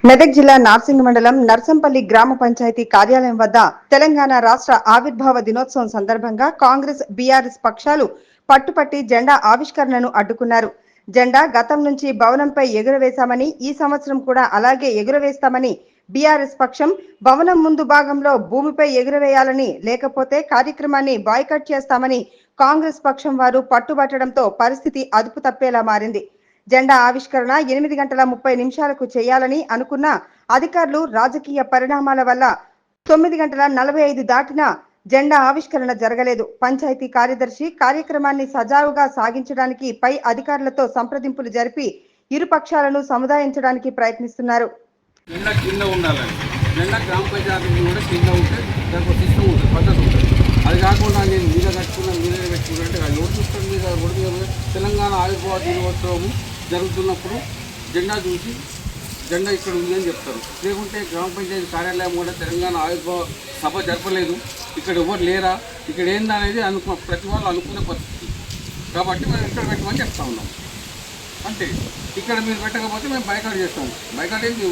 మెదక్ జిల్లా నార్సింగ్ మండలం నర్సంపల్లి గ్రామ పంచాయతీ కార్యాలయం వద్ద తెలంగాణ రాష్ట్ర ఆవిర్భావ దినోత్సవం సందర్భంగా కాంగ్రెస్ బీఆర్ఎస్ పక్షాలు పట్టుపట్టి జెండా ఆవిష్కరణను అడ్డుకున్నారు. జెండా గతం నుంచి భవనంపై ఎగురవేశామని, ఈ సంవత్సరం కూడా అలాగే ఎగురవేస్తామని బీఆర్ఎస్ పక్షం భవనం ముందు భాగంలో భూమిపై ఎగురవేయాలని, లేకపోతే కార్యక్రమాన్ని బాయ్కాట్ చేస్తామని కాంగ్రెస్ పక్షం వారు పట్టుబట్టడంతో పరిస్థితి అదుపు తప్పేలా మారింది. జెండా ఆవిష్కరణ 8:30 చేయాలని అనుకున్న అధికారులు రాజకీయ పరిణామాల వల్ల 9:45 దాటినా జెండా ఆవిష్కరణ జరగలేదు. పంచాయతీ కార్యదర్శి కార్యక్రమాన్ని సజావుగా సాగించడానికి పై అధికారులతో సంప్రదింపులు జరిపి ఇరు పక్షాలను సముదాయించడానికి ప్రయత్నిస్తున్నారు. అది కాకుండా నేను మీద కట్టుకున్నా మీరే పెట్టుకున్నట్టు రోడ్డు చూస్తాను మీద రోడ్డు మీద తెలంగాణ ఆవిర్భావ దినోత్సవం జరుగుతున్నప్పుడు జెండా చూసి జెండా ఇక్కడ ఉంది అని చెప్తారు. లేకుంటే గ్రామ పంచాయతీ కార్యాలయం కూడా తెలంగాణ ఆవిర్భావ సభ జరపలేదు, ఇక్కడ ఎవరు లేరా, ఇక్కడ ఏందనేది ప్రతి వాళ్ళు అనుకునే పరిస్థితి. కాబట్టి మేము ఇక్కడ పెట్టమని చెప్తా ఉన్నాం. అంతే, ఇక్కడ మీరు పెట్టకపోతే మేము బైకాట్ చేస్తాము. బైకాట్ ఏంటి,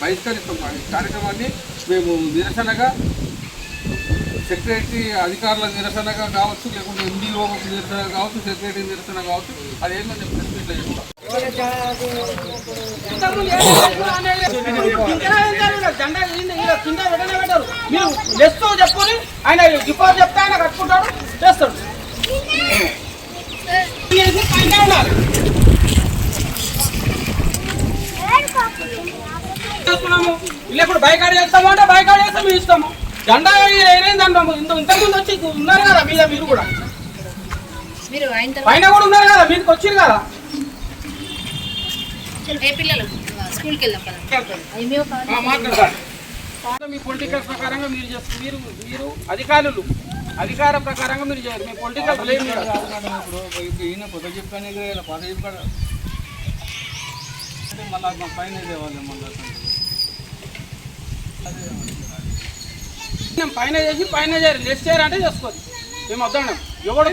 బహిష్కరిస్తాం. కార్యక్రమాన్ని మేము నిరసనగా సెక్రటరీ అధికారుల నిరసనగా కావచ్చు, లేకుంటే ఎండీఓ నిరసన కావచ్చు, సెక్రటరీ నిరసన కావచ్చు, అదేంటో చెప్పి ఇట్లా చెప్తాం. చెప్పుకొని ఆయన డిపాజిట్ చెప్తే ఆయన కట్టుకుంటాడు, చేస్తాడు. ఇప్పుడు బైకాడ్ చేస్తాము అంటే బైకాడ్ చేస్తే మేము ఇస్తాము. జెండా ఏమైందంటాము. ఇంతకుముందు వచ్చి ఉన్నారు కదా మీద, మీరు కూడా పైన కూడా ఉన్నారు కదా, మీకు వచ్చింది కదా. మీ పొలిటికల్ ప్రకారంగా మీరు చేస్తారు. మీరు అధికార ప్రకారంగా మీరు చేయాలి. మీ పొలిటికల్ ఈయన కొత్త చెప్పాను పాత చెప్పాడు అంటే మళ్ళీ పైన తేవాలి. పైన చేసి పైన చేయరు, నెక్స్ట్ చేయరు అంటే చేసుకోదు. మేము వద్దాం. ఎవడు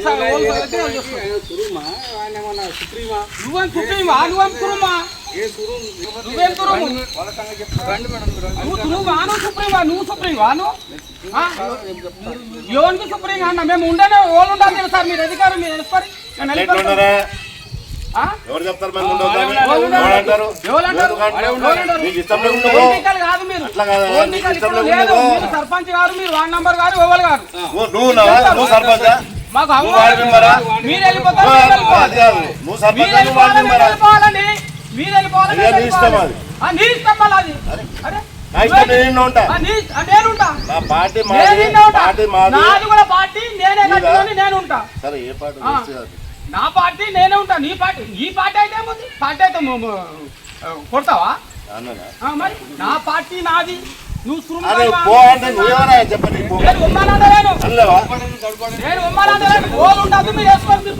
సుప్రీమా నువ్వేం సుప్రీమా, నువ్వేం కురుమా, నువ్వేం కురుము, నువ్వు సుప్రీమా, నువ్వు సుప్రీమా, ఎవరికి సుప్రీం అన్న. మేము ఉండనే వాళ్ళు ఉండాలి సార్. మీరు అధికారం మీరు తెలుసుకోరు. సర్పంచ్ గారు, మీరు వార్డు నంబర్ గారు, ఓవల్ గారు, మాకు మీరు వెళ్ళిపోవాలని మీరు వెళ్ళిపోవాలని నాది కూడా పార్టీ నేనే కట్టుకొని నేను ఉంటా. నా పార్టీ నేనే ఉంటా. నీ పార్టీ అయితే ఏముంది, పార్టీ అయితే కొడతావా? మరి నా పార్టీ నాది. నువ్వు నేను ఉమ్మానందలేను. ఓలు ఉండదు, మీరు వేసుకోండి.